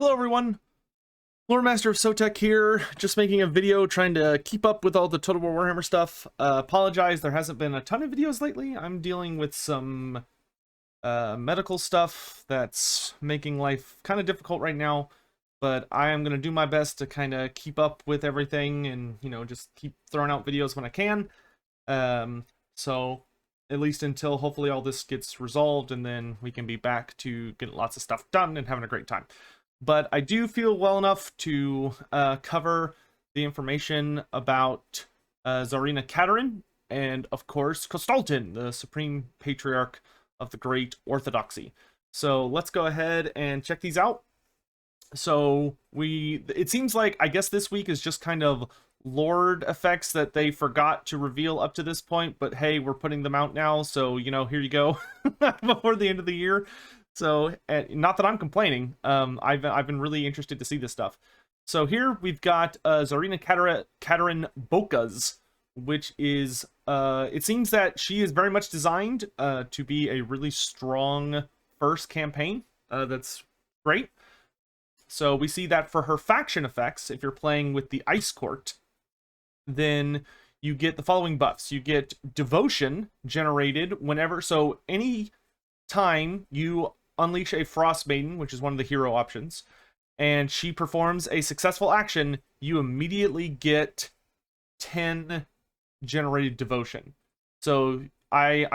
Hello everyone, Loremaster of Sotek here, just making a video trying to keep up with all the Total War Warhammer stuff. Apologize, there hasn't been a ton of videos lately. I'm dealing with some medical stuff that's making life kind of difficult right now, but I am going to do my best to kind of keep up with everything and, you know, just keep throwing out videos when I can. So at least until hopefully all this gets resolved, and then we can be back to getting lots of stuff done and having a great time. But I do feel well enough to cover the information about Tzarina Katarin and, of course, Kostaltyn, the Supreme Patriarch of the Great Orthodoxy. So let's go ahead and check these out. So it seems like, I guess this week is just kind of Lord effects that they forgot to reveal up to this point, but hey, we're putting them out now, so, you know, here you go, before the end of the year. So, not that I'm complaining. I've been really interested to see this stuff. So here we've got Tzarina Katarin Bokas, which is, it seems that she is very much designed to be a really strong first campaign. That's great. So we see that for her faction effects, if you're playing with the Ice Court, then you get the following buffs. You get devotion generated whenever, so any time you unleash a Frost Maiden, which is one of the hero options, and she performs a successful action, you immediately get 10 generated devotion. So I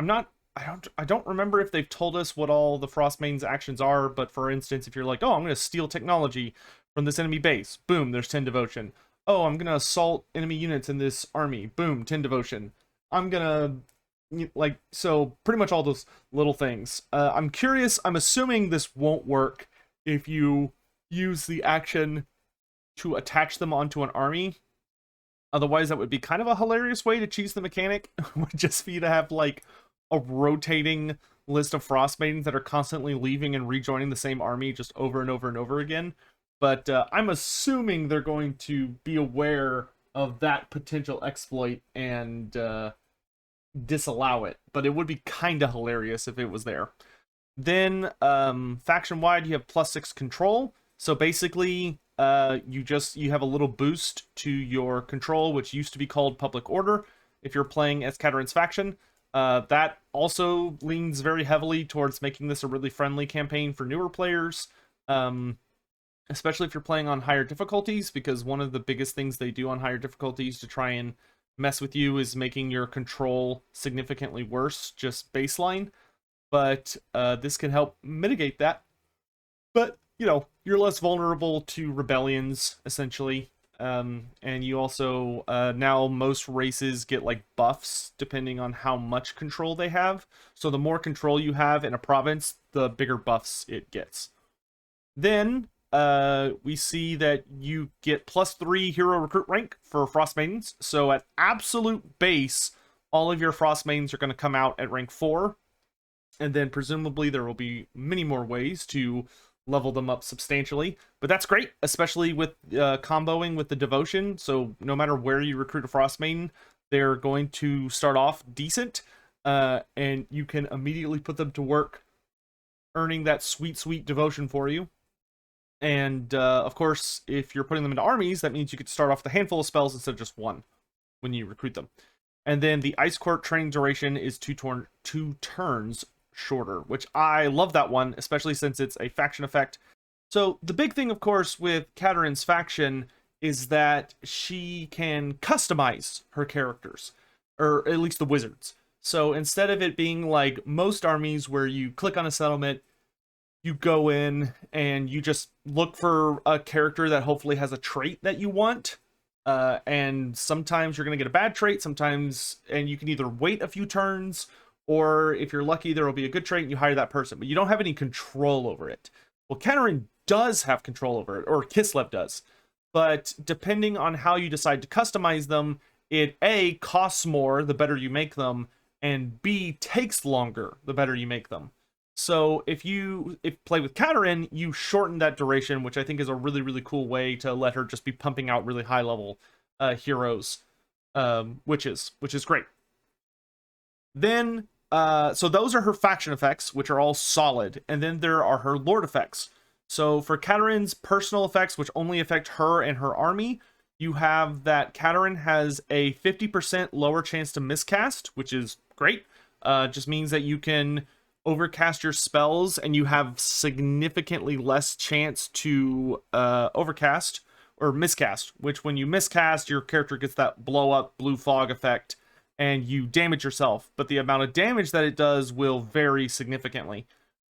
don't remember if they've told us what all the Frost Maiden's actions are, but for instance, if you're like, oh, I'm going to steal technology from this enemy base, boom, there's 10 devotion. Oh, I'm going to assault enemy units in this army, boom, 10 devotion. I'm going to, like, so pretty much all those little things. I'm curious, I'm assuming this won't work if you use the action to attach them onto an army. Otherwise, that would be kind of a hilarious way to cheese the mechanic, just for you to have, like, a rotating list of Frost Maidens that are constantly leaving and rejoining the same army just over and over and over again. But I'm assuming they're going to be aware of that potential exploit and disallow it, but it would be kind of hilarious if it was there. Then faction wide, you have +6 control. So basically, you have a little boost to your control, which used to be called public order if you're playing as Katarin's faction. That also leans very heavily towards making this a really friendly campaign for newer players, especially if you're playing on higher difficulties, because one of the biggest things they do on higher difficulties to try and mess with you is making your control significantly worse, just baseline. But this can help mitigate that. But, you know, you're less vulnerable to rebellions, essentially. And you also, now most races get, like, buffs depending on how much control they have. So the more control you have in a province, the bigger buffs it gets. Then we see that you get +3 hero recruit rank for Frost Maidens. So at absolute base, all of your Frost Maidens are going to come out at rank 4. And then presumably there will be many more ways to level them up substantially. But that's great, especially with comboing with the devotion. So no matter where you recruit a Frost Maiden, they're going to start off decent. And you can immediately put them to work, earning that sweet, sweet devotion for you. And, of course, if you're putting them into armies, that means you could start off with a handful of spells instead of just one when you recruit them. And then the Ice Court training duration is 2 turns shorter, which I love that one, especially since it's a faction effect. So the big thing, of course, with Katarin's faction is that she can customize her characters, or at least the wizards. So instead of it being like most armies where you click on a settlement, you go in and you just look for a character that hopefully has a trait that you want. And sometimes you're going to get a bad trait, sometimes, and you can either wait a few turns, or if you're lucky, there will be a good trait and you hire that person, but you don't have any control over it. Well, Katarin does have control over it, or Kislev does. But depending on how you decide to customize them, it A, costs more the better you make them, and B, takes longer the better you make them. So if you play with Katarin, you shorten that duration, which I think is a really, really cool way to let her just be pumping out really high level heroes, which is great. Then so those are her faction effects, which are all solid, and then there are her lord effects. So for Katarin's personal effects, which only affect her and her army, you have that Katarin has a 50% lower chance to miscast, which is great. Just means that you can overcast your spells and you have significantly less chance to overcast or miscast, which when you miscast, your character gets that blow up blue fog effect and you damage yourself, but the amount of damage that it does will vary significantly.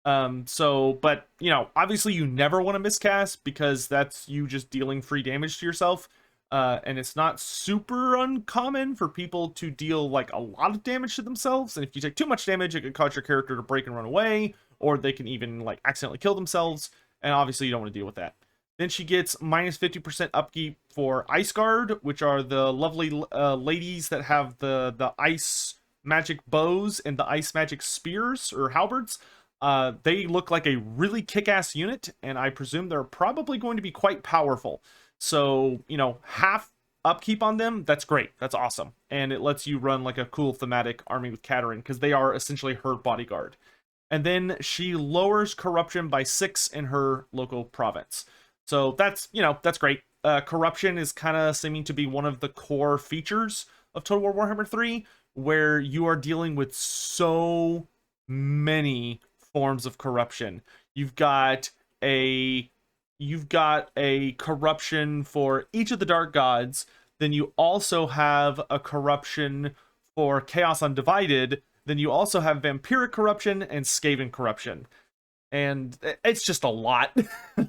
But you know, obviously you never want to miscast because that's you just dealing free damage to yourself. And it's not super uncommon for people to deal like a lot of damage to themselves. And if you take too much damage, it could cause your character to break and run away, or they can even like accidentally kill themselves. And obviously you don't want to deal with that. Then she gets minus 50% upkeep for Ice Guard, which are the lovely ladies that have the ice magic bows and the ice magic spears or halberds. They look like a really kick-ass unit, and I presume they're probably going to be quite powerful. So, you know, half upkeep on them, that's great. That's awesome. And it lets you run like a cool thematic army with Katarin, because they are essentially her bodyguard. And then she lowers corruption by 6 in her local province. So that's, you know, that's great. Corruption is kind of seeming to be one of the core features of Total War Warhammer 3, where you are dealing with so many forms of corruption. You've got a corruption for each of the dark gods. Then you also have a corruption for Chaos Undivided. Then you also have vampiric corruption and Skaven corruption. And it's just a lot.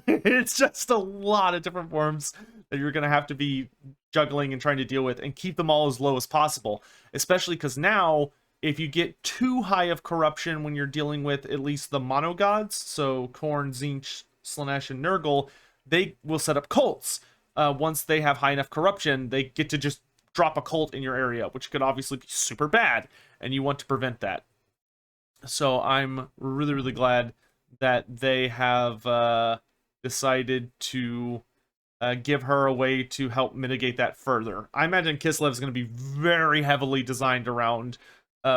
It's just a lot of different forms that you're going to have to be juggling and trying to deal with and keep them all as low as possible. Especially because now, if you get too high of corruption when you're dealing with at least the mono gods, so Khorne, Tzeentch, Slaanesh, and Nurgle, they will set up cults. Once they have high enough corruption, they get to just drop a cult in your area, which could obviously be super bad, and you want to prevent that. So I'm really, really glad that they have decided to give her a way to help mitigate that further. I imagine Kislev is going to be very heavily designed around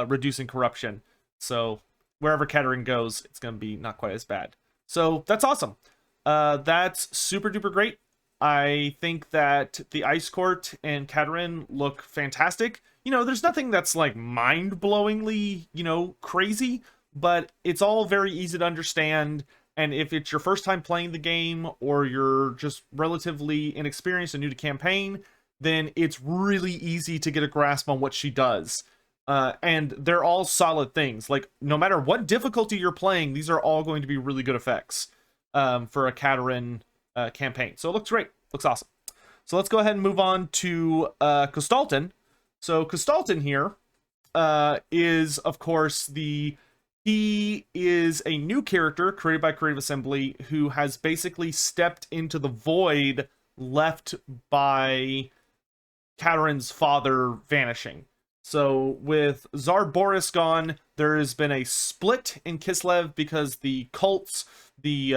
reducing corruption. So wherever Katarin goes, it's going to be not quite as bad. So that's awesome. That's super duper great. I think that the Ice Court and Katarin look fantastic. You know, there's nothing that's like mind-blowingly, you know, crazy, but it's all very easy to understand. And if it's your first time playing the game, or you're just relatively inexperienced and new to campaign, then it's really easy to get a grasp on what she does. And they're all solid things. Like, no matter what difficulty you're playing, these are all going to be really good effects for a Katarin campaign. So it looks great. Looks awesome. So let's go ahead and move on to Kostaltyn. So Kostaltyn here is, of course, he is a new character created by Creative Assembly who has basically stepped into the void left by Katarin's father vanishing. So with Tsar Boris gone, there has been a split in Kislev because the cults, the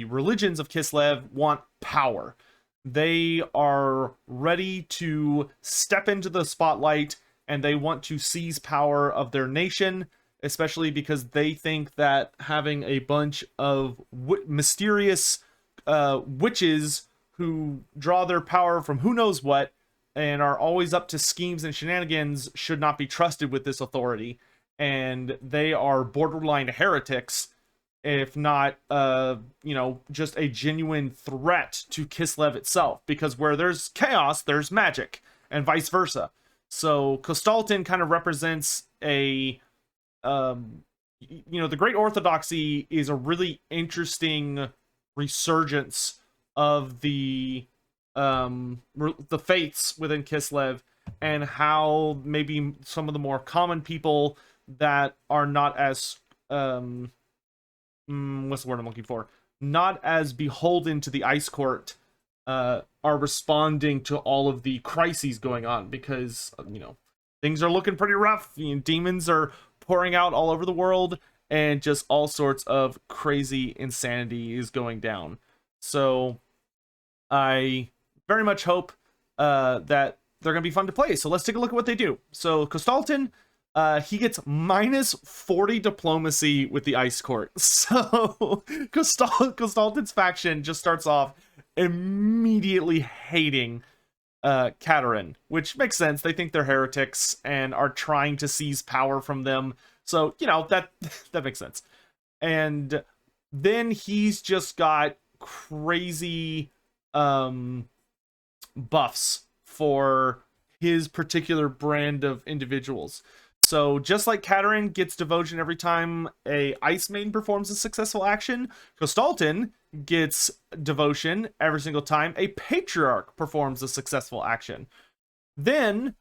religions of Kislev want power. They are ready to step into the spotlight, and they want to seize power of their nation, especially because they think that having a bunch of mysterious witches who draw their power from who knows what and are always up to schemes and shenanigans should not be trusted with this authority. And they are borderline heretics, if not, you know, just a genuine threat to Kislev itself. Because where there's chaos, there's magic, and vice versa. So Kostaltyn kind of represents a... you know, the Great Orthodoxy is a really interesting resurgence of the faiths within Kislev, and how maybe some of the more common people that are not as what's the word I'm looking for? Not as beholden to the Ice Court are responding to all of the crises going on, because you know, things are looking pretty rough. You know, demons are pouring out all over the world, and just all sorts of crazy insanity is going down. So I very much hope that they're going to be fun to play. So let's take a look at what they do. So Kostaltyn He gets -40 diplomacy with the Ice Court. So Kostaltyn's faction just starts off immediately hating Katarin, which makes sense. They think they're heretics and are trying to seize power from them. So, you know, that makes sense. And then he's just got crazy buffs for his particular brand of individuals. So just like Katarin gets devotion every time a Ice Maiden performs a successful action, Kostaltyn gets devotion every single time a Patriarch performs a successful action. Then,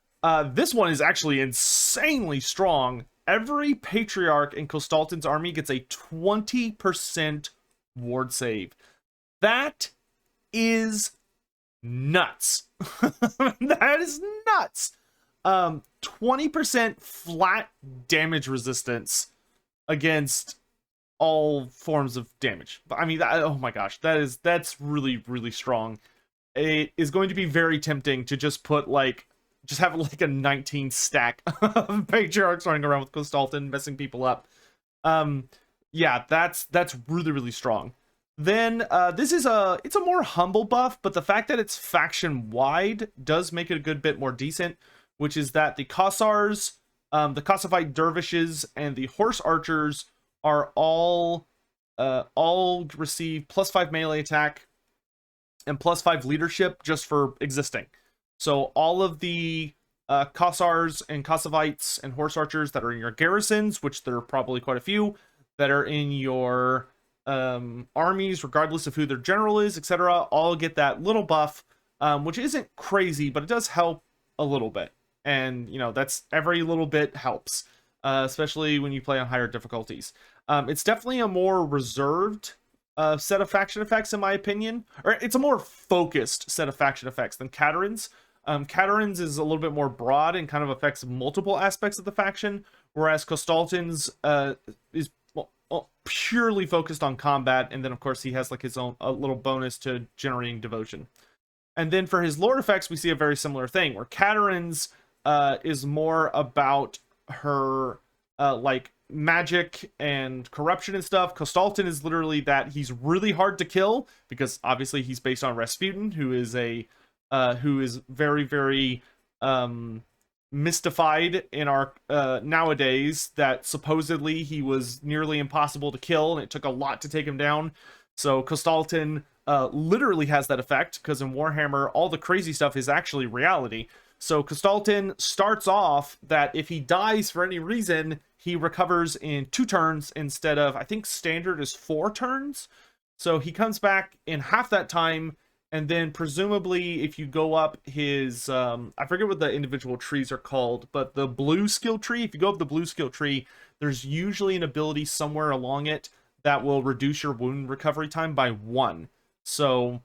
this one is actually insanely strong. Every Patriarch in Kostaltyn's army gets a 20% ward save. That is nuts. That is nuts. 20% flat damage resistance against all forms of damage. I mean, oh my gosh, that's really, really strong. It is going to be very tempting to just put just have like a 19 stack of Patriarchs running around with Kostaltyn, messing people up. Yeah, that's really, really strong. Then this is it's a more humble buff, but the fact that it's faction wide does make it a good bit more decent, which is that the Kossars, the Kislevite dervishes, and the horse archers are all receive +5 melee attack and +5 leadership just for existing. So all of the Kossars and Kislevites and horse archers that are in your garrisons, which there are probably quite a few, that are in your armies, regardless of who their general is, etc., all get that little buff, which isn't crazy, but it does help a little bit. And, you know, that's every little bit helps, especially when you play on higher difficulties. It's definitely a more reserved set of faction effects, in my opinion. Or it's a more focused set of faction effects than Katarin's. Katarin's is a little bit more broad and kind of affects multiple aspects of the faction, whereas Kostaltyn's is purely focused on combat, and then of course he has like his own a little bonus to generating devotion. And then for his lord effects, we see a very similar thing, where Katarin's is more about her like magic and corruption and stuff. Kostaltyn is literally that he's really hard to kill, because obviously he's based on Rasputin, who is very, very mystified in our nowadays, that supposedly he was nearly impossible to kill and it took a lot to take him down. So Kostaltyn literally has that effect, because in Warhammer all the crazy stuff is actually reality. So Kostaltyn starts off that if he dies for any reason, he recovers in 2 turns instead of, I think standard is 4 turns. So he comes back in half that time. And then presumably if you go up his, I forget what the individual trees are called, but the blue skill tree, if you go up the blue skill tree, there's usually an ability somewhere along it that will reduce your wound recovery time by 1. So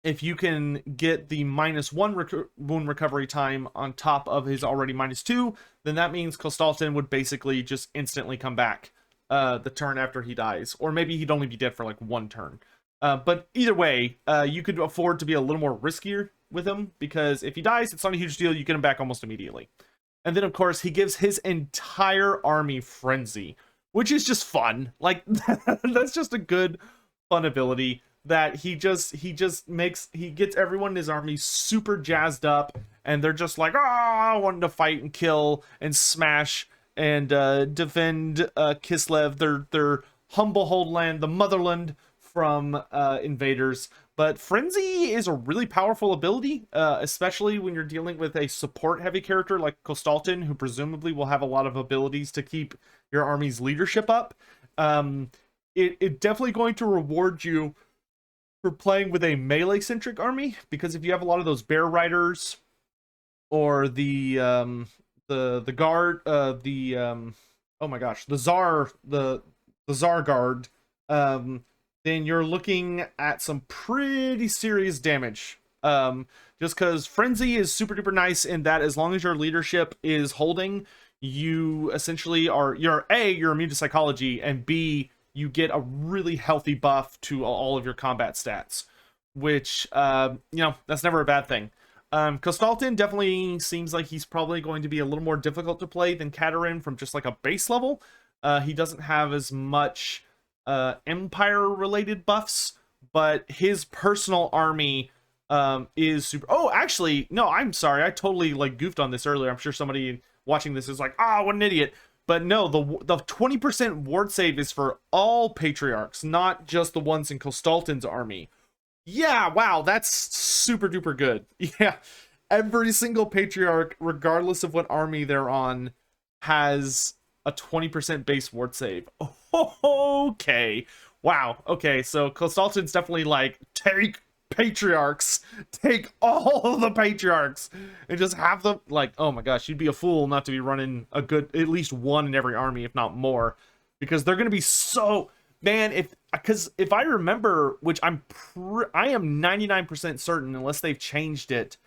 if you can get the -1 wound recovery time on top of his already -2, then that means Kostaltyn would basically just instantly come back the turn after he dies. Or maybe he'd only be dead for like 1 turn. But either way, you could afford to be a little more riskier with him, because if he dies, it's not a huge deal. You get him back almost immediately. And then, of course, he gives his entire army Frenzy, which is just fun. Like, that's just a good, fun ability that he gets everyone in his army super jazzed up, and they're just like, wanting to fight and kill and smash and defend Kislev, their humble homeland, the motherland, from invaders. But Frenzy is a really powerful ability, especially when you're dealing with a support heavy character like Kostaltyn, who presumably will have a lot of abilities to keep your army's leadership up. It's definitely going to reward you for playing with a melee centric army, because if you have a lot of those bear riders or the guard, oh my gosh, the Tsar guard, then you're looking at some pretty serious damage. Just because Frenzy is super duper nice in that as long as your leadership is holding, you essentially are, you're immune to psychology, and B, you get a really healthy buff to all of your combat stats, which, you know, that's never a bad thing. Kostaltyn definitely seems like he's probably going to be a little more difficult to play than Katarin from just like a base level. He doesn't have as much Empire-related buffs, but his personal army is super. Oh, actually, no, I'm sorry. I totally like goofed on this earlier. I'm sure somebody watching this is like, ah, what an idiot. But no, the 20% ward save is for all Patriarchs, not just the ones in Kostaltyn's army. Yeah, wow, that's super duper good. Yeah, every single Patriarch, regardless of what army they're on, has a 20% base ward save. Okay. Wow. Okay, so Kostaltyn's definitely like, take Patriarchs, take all of the Patriarchs, and just have them, like, oh my gosh, you'd be a fool not to be running a good, at least one in every army, if not more, because they're going to be so, man, because if I remember, which I am 99% certain, unless they've changed it,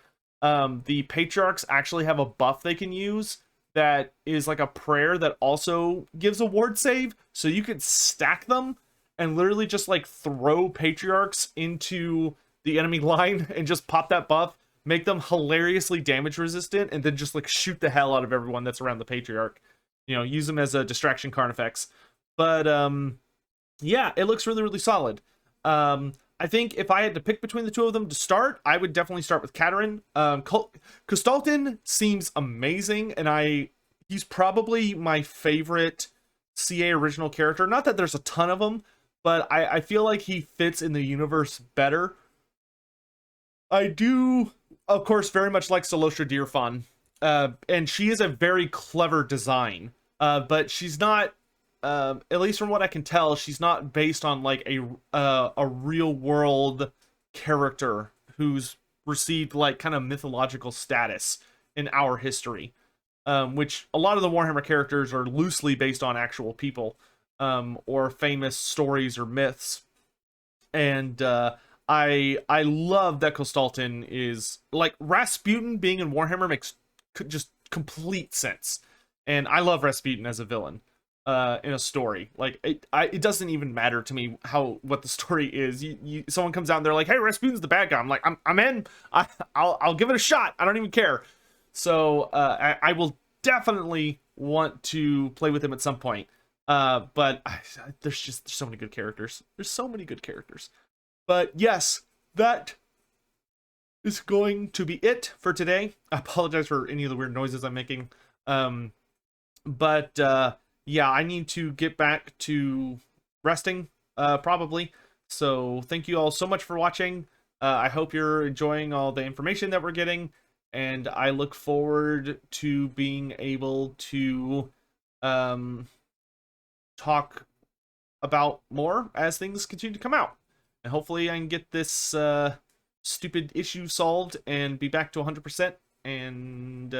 the Patriarchs actually have a buff they can use that is like a prayer that also gives a ward save, so you could stack them and literally just like throw Patriarchs into the enemy line and just pop that buff, make them hilariously damage resistant, and then just like shoot the hell out of everyone that's around the Patriarch. You know, use them as a distraction Carnifex. But yeah, it looks really, really solid. I think if I had to pick between the two of them to start, I would definitely start with Katarin. Kostaltyn seems amazing, and he's probably my favorite CA original character. Not that there's a ton of them, but I feel like he fits in the universe better. I do, of course, very much like Solosha Deerfon, and she is a very clever design, but she's not, at least from what I can tell, she's not based on like a real world character who's received like kind of mythological status in our history, which a lot of the Warhammer characters are loosely based on actual people, or famous stories or myths. And I love that Kostaltyn is like Rasputin being in Warhammer makes just complete sense, and I love Rasputin as a villain in a story. Like it doesn't even matter to me what the story is. Someone comes out and they're like, "Hey, Rasputin's the bad guy." I'm like, I'm in. I'll give it a shot. I don't even care. So I will definitely want to play with him at some point. But there's so many good characters. There's so many good characters. But yes, that is going to be it for today. I apologize for any of the weird noises I'm making. But yeah, I need to get back to resting, probably. So thank you all so much for watching. I hope you're enjoying all the information that we're getting, and I look forward to being able to talk about more as things continue to come out. And hopefully I can get this stupid issue solved and be back to 100% and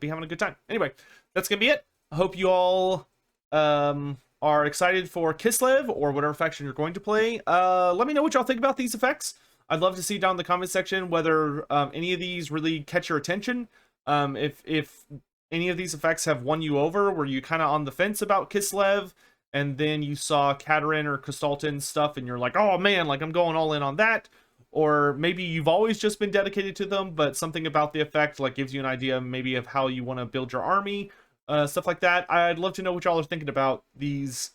be having a good time. Anyway, that's going to be it. I hope you all are excited for Kislev or whatever faction you're going to play. Let me know what y'all think about these effects. I'd love to see down in the comment section whether any of these really catch your attention. If any of these effects have won you over, were you kind of on the fence about Kislev, and then you saw Katarin or Kostaltyn stuff and you're like, oh man, like I'm going all in on that. Or maybe you've always just been dedicated to them, but something about the effect like gives you an idea maybe of how you want to build your army, stuff like that. I'd love to know what y'all are thinking about these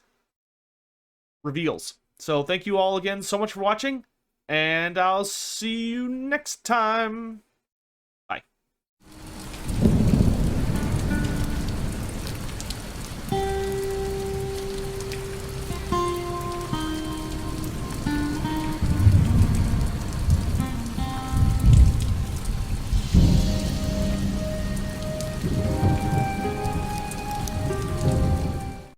reveals. So thank you all again so much for watching, and I'll see you next time.